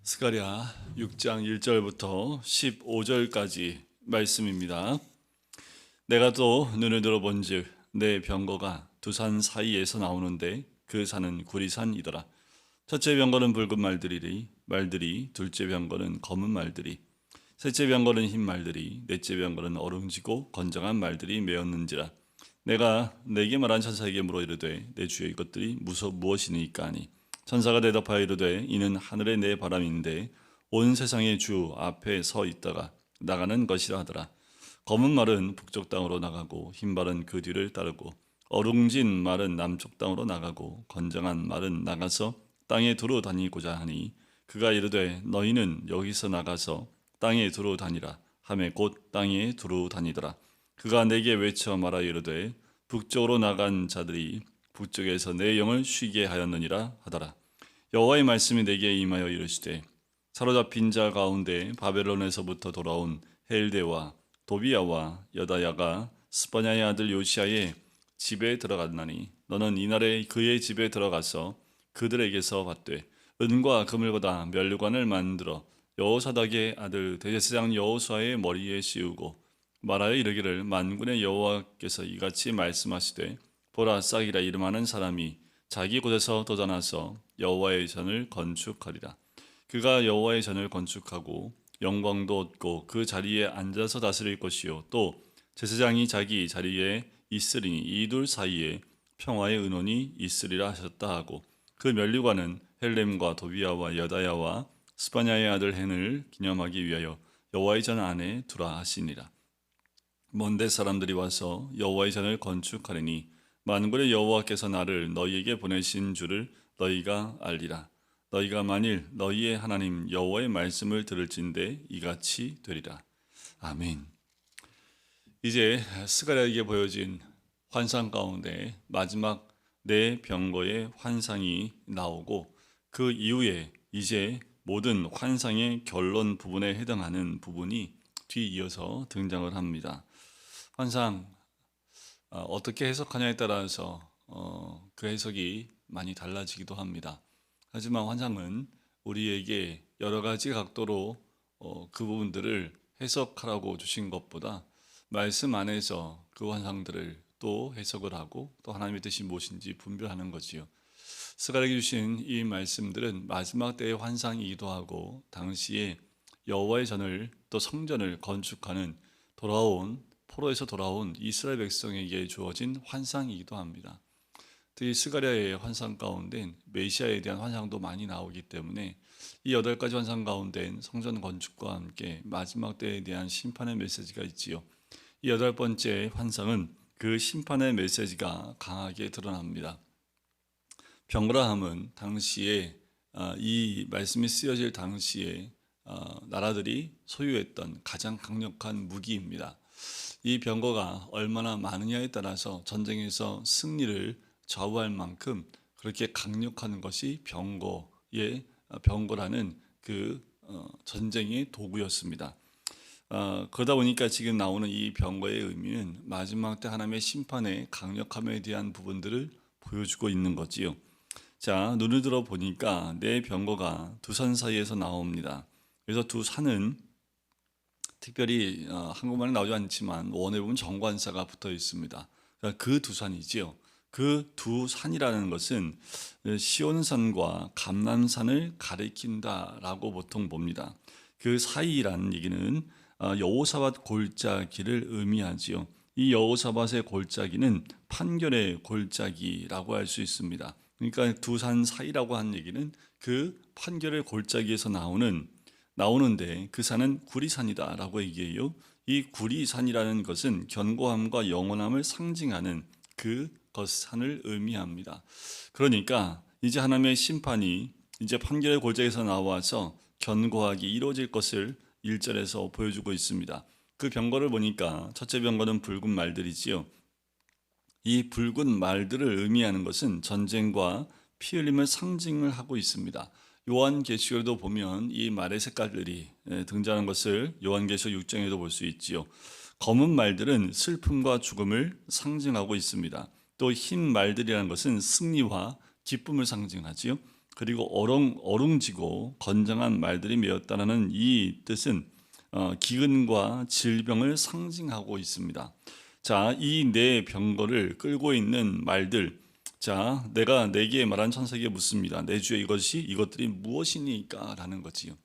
스가랴 6장 1절부터 15절까지 말씀입니다. 내가 또 눈을 들어본즉 내 병거가 두 산 사이에서 나오는데 그 산은 구리산이더라. 첫째 병거는 붉은 말들이, 둘째 병거는 검은 말들이, 셋째 병거는 흰 말들이, 넷째 병거는 어룽지고 건장한 말들이 메었는지라. 내가 내게 말한 천사에게 물어 이르되 내 주여 이것들이 무엇이니까 하니, 천사가 대답하여 이르되 이는 하늘의 내 바람인데 온 세상의 주 앞에 서 있다가 나가는 것이라 하더라. 검은 말은 북쪽 땅으로 나가고 흰 말은 그 뒤를 따르고 어룽진 말은 남쪽 땅으로 나가고 건장한 말은 나가서 땅에 두루 다니고자 하니, 그가 이르되 너희는 여기서 나가서 땅에 두루 다니라 하매 곧 땅에 두루 다니더라. 그가 내게 외쳐 말하여 이르되 북쪽으로 나간 자들이 북쪽에서 내 영을 쉬게 하였느니라 하더라. 여호와의 말씀이 내게 임하여 이르시되 사로잡힌 자 가운데 바벨론에서부터 돌아온 헬데와 도비야와 여다야가 스바냐의 아들 요시야의 집에 들어갔나니, 너는 이날에 그의 집에 들어가서 그들에게서 받되 은과 금을보다 면류관을 만들어 여호사닥의 아들 대제사장 여호수아의 머리에 씌우고 말하여 이르기를 만군의 여호와께서 이같이 말씀하시되 보라, 싹이라 이름하는 사람이 자기 곳에서 돋아나서 여호와의 전을 건축하리라. 그가 여호와의 전을 건축하고 영광도 얻고 그 자리에 앉아서 다스릴 것이요 또 제사장이 자기 자리에 있으리니 이 둘 사이에 평화의 은원이 있으리라 하셨다 하고, 그 면류관은 헬렘과 도비야와 여다야와 스바냐의 아들 헨을 기념하기 위하여 여호와의 전 안에 두라 하시니라. 먼데 사람들이 와서 여호와의 전을 건축하리니 만군의 여호와께서 나를 너희에게 보내신 줄을 너희가 알리라. 너희가 만일 너희의 하나님 여호와의 말씀을 들을진대 이같이 되리라. 아멘. 이제 스가랴에게 보여진 환상 가운데 마지막 네 병거의 환상이 나오고, 그 이후에 이제 모든 환상의 결론 부분에 해당하는 부분이 뒤이어서 등장을 합니다. 환상 어떻게 해석하냐에 따라서 그 해석이 많이 달라지기도 합니다. 하지만 환상은 우리에게 여러 가지 각도로 그 부분들을 해석하라고 주신 것보다 말씀 안에서 그 환상들을 또 해석을 하고 또 하나님의 뜻이 무엇인지 분별하는 거지요. 스가랴에게 주신 이 말씀들은 마지막 때의 환상이기도 하고 당시에 여호와의 전을 또 성전을 건축하는 포로에서 돌아온 이스라엘 백성에게 주어진 환상이기도 합니다. 특히 스가랴의 환상 가운데 메시아에 대한 환상도 많이 나오기 때문에 이 8가지 환상 가운데 성전 건축과 함께 마지막 때에 대한 심판의 메시지가 있지요. 이 8번째 환상은 그 심판의 메시지가 강하게 드러납니다. 병거라 함은 당시에 이 말씀이 쓰여질 당시에 나라들이 소유했던 가장 강력한 무기입니다. 이 병거가 얼마나 많으냐에 따라서 전쟁에서 승리를 좌우할 만큼 그렇게 강력한 것이 병거라는 그 전쟁의 도구였습니다. 그러다 보니까 지금 나오는 이 병거의 의미는 마지막 때 하나님의 심판의 강력함에 대한 부분들을 보여주고 있는 거지요. 자, 눈을 들어 보니까 내 병거가 두 산 사이에서 나옵니다. 그래서 두 산은 특별히 한국말에 나오지 않지만 원어에 보면 정관사가 붙어 있습니다. 그러니까 그 두 산이지요. 그 두 산이라는 것은 시온산과 감람산을 가리킨다라고 보통 봅니다. 그 사이라는 얘기는 여호사밧 골짜기를 의미하지요. 이 여호사밧의 골짜기는 판결의 골짜기라고 할 수 있습니다. 그러니까 두 산 사이라고 한 얘기는 그 판결의 골짜기에서 나오는데 그 산은 구리산이다라고 얘기해요. 이 구리산이라는 것은 견고함과 영원함을 상징하는 그 산을 의미합니다. 그러니까 이제 하나님의 심판이 이제 판결의 골짜기에서 나와서 견고하게 이루어질 것을 1절에서 보여주고 있습니다. 그 병거를 보니까 첫째 병거는 붉은 말들이지요. 이 붉은 말들을 의미하는 것은 전쟁과 피 흘림을 상징을 하고 있습니다. 요한계시록에도 보면 이 말의 색깔들이 등장하는 것을 요한계시록 6장에도 볼 수 있지요. 검은 말들은 슬픔과 죽음을 상징하고 있습니다. 또 흰 말들이라는 것은 승리와 기쁨을 상징하지요. 그리고 어룽지고 건장한 말들이 메었다라는 이 뜻은 기근과 질병을 상징하고 있습니다. 자, 이 네 병거를 끌고 있는 말들, 자, 내가 내게 말한 천사에게 묻습니다. 내 주에 이것들이 무엇이니까? 라는 거지요.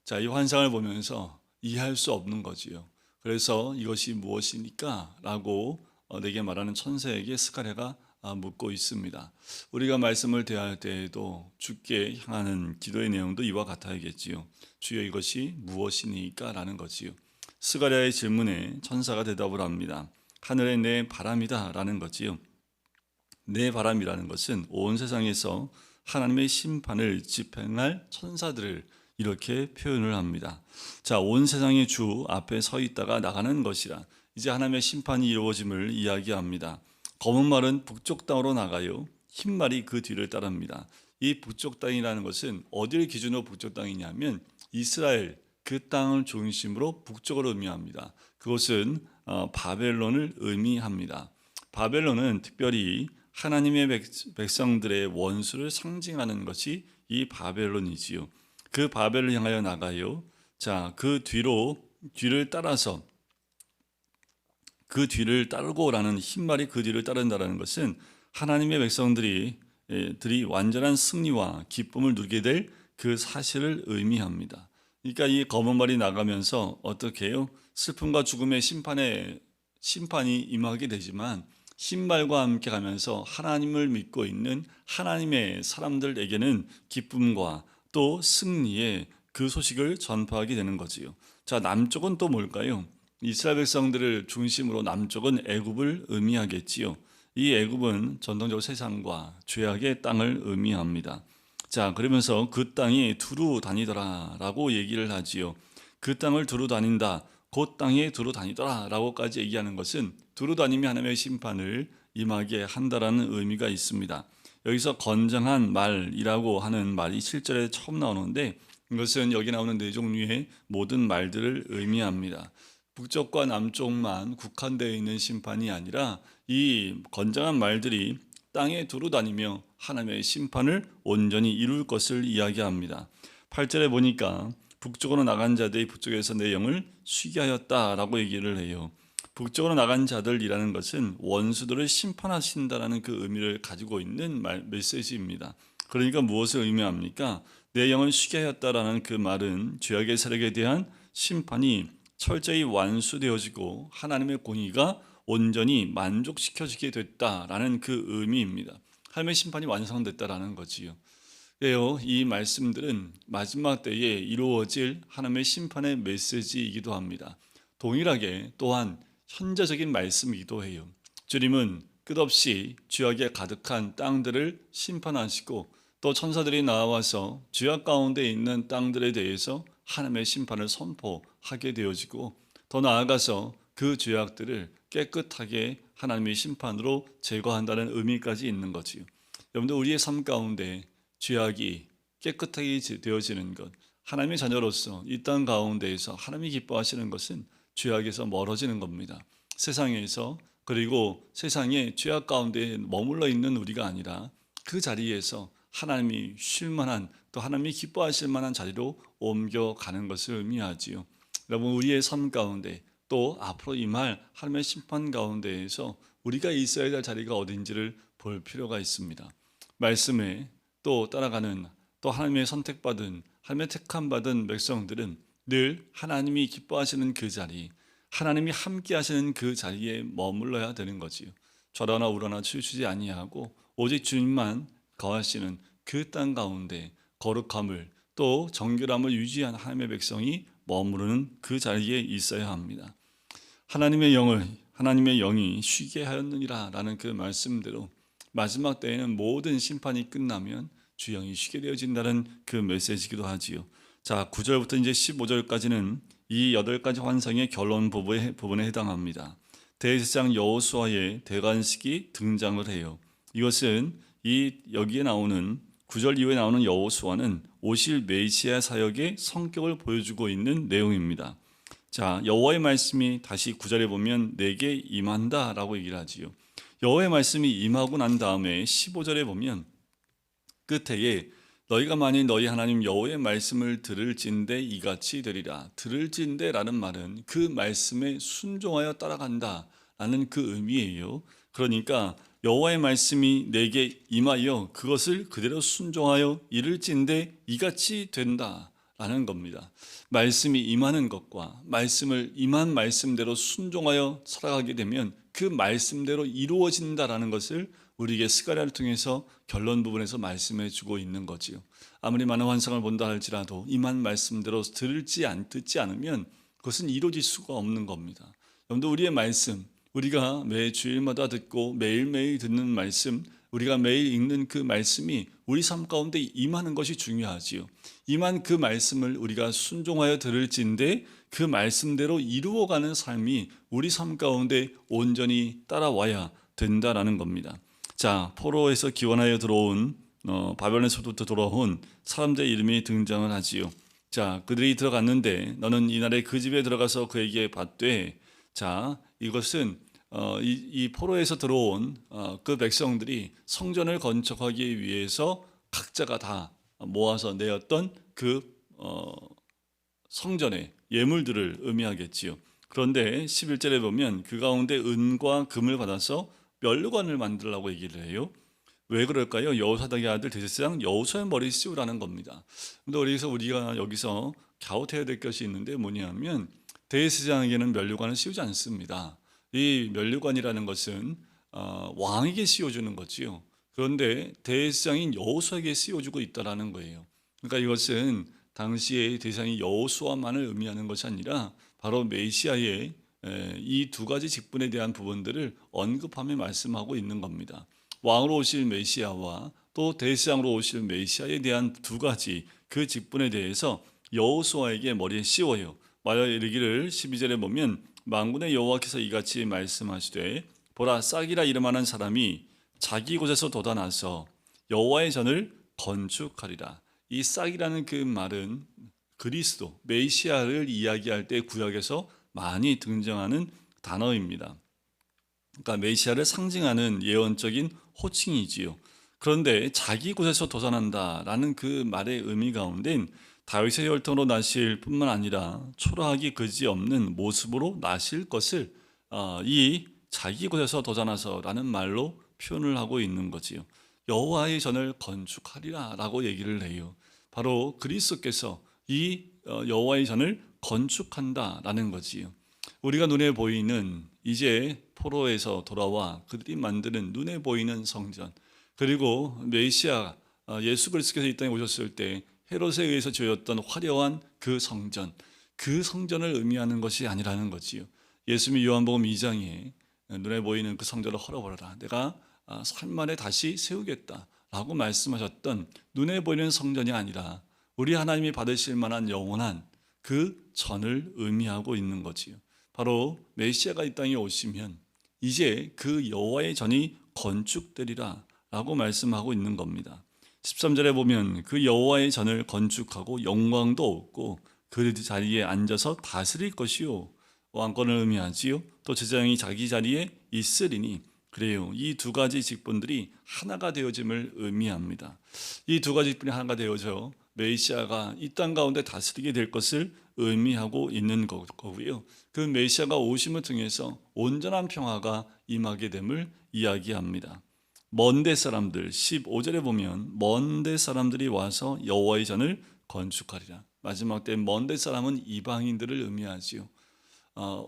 자, 이 환상을 보면서 이해할 수 없는 거지요. 그래서 이것이 무엇이니까? 라고 내게 말하는 천사에게 스가랴가 묻고 있습니다. 우리가 말씀을 대할 때에도 주께 향하는 기도의 내용도 이와 같아야겠지요. 주여 이것이 무엇이니까? 라는 거지요. 스가랴의 질문에 천사가 대답을 합니다. 하늘의 내 바람이다 라는 거지요. 내 바람이라는 것은 온 세상에서 하나님의 심판을 집행할 천사들을 이렇게 표현을 합니다. 자, 온 세상의 주 앞에 서 있다가 나가는 것이라 이제 하나님의 심판이 이루어짐을 이야기합니다. 검은 말은 북쪽 땅으로 나가요. 흰 말이 그 뒤를 따릅니다. 이 북쪽 땅이라는 것은 어디를 기준으로 북쪽 땅이냐면 이스라엘 그 땅을 중심으로 북쪽을 의미합니다. 그것은 바벨론을 의미합니다. 바벨론은 특별히 하나님의 백성들의 원수를 상징하는 것이 이 바벨론이지요. 그 바벨을 향하여 나가요. 자, 그 뒤를 따라서 그 뒤를 따르고라는 흰말이 그 뒤를 따른다라는 것은 하나님의 백성들이 완전한 승리와 기쁨을 누리게 될 그 사실을 의미합니다. 그러니까 이 검은 말이 나가면서 어떻게 해요? 슬픔과 죽음의 심판이 임하게 되지만 흰말과 함께 가면서 하나님을 믿고 있는 하나님의 사람들에게는 기쁨과 또 승리의 그 소식을 전파하게 되는 거지요. 자, 남쪽은 또 뭘까요? 이스라엘 백성들을 중심으로 남쪽은 애굽을 의미하겠지요. 이 애굽은 전통적으로 세상과 죄악의 땅을 의미합니다. 자, 그러면서 그 땅이 두루 다니더라라고 얘기를 하지요. 그 땅을 두루 다닌다. 그 땅에 두루 다니더라 라고까지 얘기하는 것은 두루 다니며 하나님의 심판을 임하게 한다라는 의미가 있습니다. 여기서 건장한 말이라고 하는 말이 7절에 처음 나오는데 이것은 여기 나오는 네 종류의 모든 말들을 의미합니다. 북쪽과 남쪽만 국한되어 있는 심판이 아니라 이 건장한 말들이 땅에 두루 다니며 하나님의 심판을 온전히 이룰 것을 이야기합니다. 8절에 보니까 북쪽으로 나간 자들이 북쪽에서 내 영을 쉬게 하였다라고 얘기를 해요. 북쪽으로 나간 자들이라는 것은 원수들을 심판하신다라는 그 의미를 가지고 있는 메시지입니다. 그러니까 무엇을 의미합니까? 내 영을 쉬게 하였다라는 그 말은 죄악의 세력에 대한 심판이 철저히 완수되어지고 하나님의 공의가 온전히 만족시켜지게 됐다라는 그 의미입니다. 하나님의 심판이 완성됐다라는 거지요. 그래요, 이 말씀들은 마지막 때에 이루어질 하나님의 심판의 메시지이기도 합니다. 동일하게 또한 현재적인 말씀이기도 해요. 주님은 끝없이 죄악에 가득한 땅들을 심판하시고 또 천사들이 나와서 죄악 가운데 있는 땅들에 대해서 하나님의 심판을 선포하게 되어지고 더 나아가서 그 죄악들을 깨끗하게 하나님의 심판으로 제거한다는 의미까지 있는 거지요. 여러분들 우리의 삶 가운데 죄악이 깨끗하게 되어지는 것, 하나님의 자녀로서 이 땅 가운데에서 하나님이 기뻐하시는 것은 죄악에서 멀어지는 겁니다. 세상에서 그리고 세상의 죄악 가운데 머물러 있는 우리가 아니라 그 자리에서 하나님이 쉴만한 또 하나님이 기뻐하실 만한 자리로 옮겨가는 것을 의미하지요. 여러분 우리의 삶 가운데 또 앞으로 임할 하나님의 심판 가운데에서 우리가 있어야 될 자리가 어딘지를 볼 필요가 있습니다. 말씀에 또 따라가는 또 하나님의 선택받은 하나님의 택함받은 백성들은 늘 하나님이 기뻐하시는 그 자리, 하나님이 함께 하시는 그 자리에 머물러야 되는 거지요. 좌로나 우로나 치우치지 아니하고 오직 주님만 거하시는 그 땅 가운데 거룩함을 또 정결함을 유지한 하나님의 백성이 머무르는 그 자리에 있어야 합니다. 하나님의 영이 쉬게 하였느니라 라는 그 말씀대로 마지막 때에는 모든 심판이 끝나면 주 영이 쉬게 되어진다는 그 메시지이기도 하지요. 자, 9절부터 이제 15절까지는 이 8가지 환상의 결론 부분에 해당합니다. 대제사장 여호수아의 대관식이 등장을 해요. 이것은 여기에 나오는 9절 이후에 나오는 여호수아는 오실 메시아 사역의 성격을 보여주고 있는 내용입니다. 자, 여호와의 말씀이 다시 9절에 보면 내게 임한다라고 얘기를 하지요. 여호와의 말씀이 임하고 난 다음에 15절에 보면 끝에 너희가 만일 너희 하나님 여호와의 말씀을 들을진대 이같이 되리라. 들을진대라는 말은 그 말씀에 순종하여 따라간다라는 그 의미예요. 그러니까 여호와의 말씀이 내게 임하여 그것을 그대로 순종하여 이룰진대 이같이 된다라는 겁니다. 말씀이 임하는 것과 말씀을 임한 말씀대로 순종하여 살아가게 되면 그 말씀대로 이루어진다라는 것을 우리에게 스가랴를 통해서 결론 부분에서 말씀해 주고 있는 거지요. 아무리 많은 환상을 본다 할지라도 임한 말씀대로 듣지 않으면 그것은 이루어질 수가 없는 겁니다. 여러분들, 우리의 말씀, 우리가 매 주일마다 듣고 매일매일 듣는 말씀, 우리가 매일 읽는 그 말씀이 우리 삶 가운데 임하는 것이 중요하지요. 임한 그 말씀을 우리가 순종하여 들을진데 그 말씀대로 이루어가는 삶이 우리 삶 가운데 온전히 따라와야 된다라는 겁니다. 자, 포로에서 기원하여 들어온 바벨론에서부터 돌아온 사람들의 이름이 등장을 하지요. 자, 그들이 들어갔는데 너는 이날에 그 집에 들어가서 그에게 받되, 자, 이것은 이 포로에서 들어온 그 백성들이 성전을 건축하기 위해서 각자가 다 모아서 내었던 그 성전의 예물들을 의미하겠지요. 그런데 11절에 보면 그 가운데 은과 금을 받아서 멸관을 만들라고 얘기를 해요. 왜 그럴까요? 여호사닥의 아들 대제사장 여호수아의 머리에 씌우라는 겁니다. 근데 우리가 여기서 갸웃해야 될 것이 있는데 뭐냐면, 대제사장에게는 면류관을 씌우지 않습니다. 이 면류관이라는 것은 왕에게 씌워주는 거지요. 그런데 대제사장인 여호수아에게 씌워주고 있다라는 거예요. 그러니까 이것은 당시의 대상이 여호수아만을 의미하는 것이 아니라 바로 메시아의 이 두 가지 직분에 대한 부분들을 언급하며 말씀하고 있는 겁니다. 왕으로 오실 메시아와 또 대제사장으로 오실 메시아에 대한 두 가지 그 직분에 대해서 여호수아에게 머리에 씌워요. 말하여 이르기를 12절에 보면 만군의 여호와께서 이같이 말씀하시되 보라, 싹이라 이름하는 사람이 자기 곳에서 돋아나서 여호와의 전을 건축하리라. 이 싹이라는 그 말은 그리스도 메시아를 이야기할 때 구약에서 많이 등장하는 단어입니다. 그러니까 메시아를 상징하는 예언적인 호칭이지요. 그런데 자기 곳에서 돋아난다라는 그 말의 의미 가운데는 다윗의 혈통으로 나실 뿐만 아니라 초라하기 그지없는 모습으로 나실 것을 이 자기 곳에서 돋아나서라는 말로 표현을 하고 있는 거지요. 여호와의 전을 건축하리라라고 얘기를 해요. 바로 그리스도께서 이 여호와의 전을 건축한다라는 거지요. 우리가 눈에 보이는 이제 포로에서 돌아와 그들이 만드는 눈에 보이는 성전, 그리고 메시아 예수 그리스도께서 이 땅에 오셨을 때 헤롯에 의해서 지어졌던 화려한 그 성전을 의미하는 것이 아니라는 거지요. 예수님이 요한복음 2장에 눈에 보이는 그 성전을 헐어버려라, 내가 3일 만에 다시 세우겠다라고 말씀하셨던 눈에 보이는 성전이 아니라 우리 하나님이 받으실 만한 영원한 그 전을 의미하고 있는 거지요. 바로 메시아가 이 땅에 오시면 이제 그 여호와의 전이 건축되리라 라고 말씀하고 있는 겁니다. 13절에 보면 그 여호와의 전을 건축하고 영광도 얻고 그 자리에 앉아서 다스릴 것이요, 왕권을 의미하지요. 또 제사장이 자기 자리에 있으리니, 그래요. 이 두 가지 직분들이 하나가 되어짐을 의미합니다. 이 두 가지 직분이 하나가 되어져 메시아가 이 땅 가운데 다스리게 될 것을 의미하고 있는 거고요. 그 메시아가 오심을 통해서 온전한 평화가 임하게 됨을 이야기합니다. 먼데 사람들, 15절에 보면 먼데 사람들이 와서 여호와의 전을 건축하리라. 마지막 때 먼데 사람은 이방인들을 의미하지요.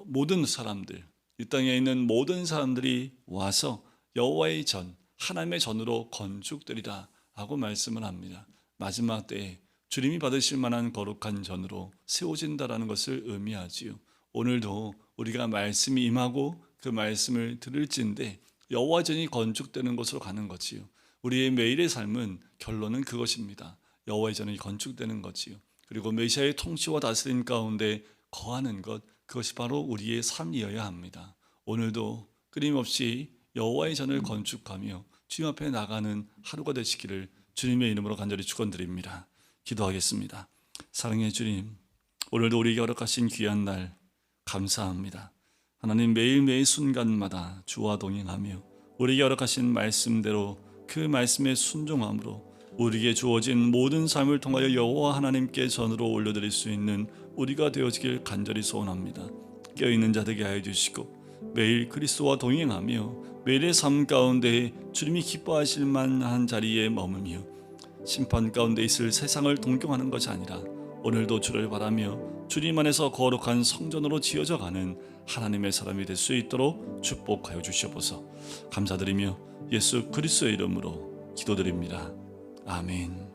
모든 사람들, 이 땅에 있는 모든 사람들이 와서 여호와의 전, 하나님의 전으로 건축되리라 하고 말씀을 합니다. 마지막 때에 주님이 받으실 만한 거룩한 전으로 세워진다라는 것을 의미하지요. 오늘도 우리가 말씀이 임하고 그 말씀을 들을진데 여호와 전이 건축되는 곳으로 가는 거지요. 우리의 매일의 삶은 결론은 그것입니다. 여호와의 전이 건축되는 거지요. 그리고 메시아의 통치와 다스림 가운데 거하는 것, 그것이 바로 우리의 삶이어야 합니다. 오늘도 끊임없이 여호와의 전을 건축하며 주님 앞에 나가는 하루가 되시기를 주님의 이름으로 간절히 축원드립니다. 기도하겠습니다. 사랑의 주님, 오늘도 우리에게 허락하신 귀한 날 감사합니다. 하나님, 매일매일 순간마다 주와 동행하며 우리에게 허락하신 말씀대로 그 말씀에 순종함으로 우리에게 주어진 모든 삶을 통하여 여호와 하나님께 전으로 올려드릴 수 있는 우리가 되어지길 간절히 소원합니다. 깨어있는 자 되게 하여 주시고 매일 그리스도와 동행하며 매일의 삶 가운데 주님이 기뻐하실 만한 자리에 머물며 심판 가운데 있을 세상을 동경하는 것이 아니라 오늘도 주를 바라며 주님 안에서 거룩한 성전으로 지어져가는 하나님의 사람이 될 수 있도록 축복하여 주시옵소서. 감사드리며 예수 그리스도의 이름으로 기도드립니다. 아멘.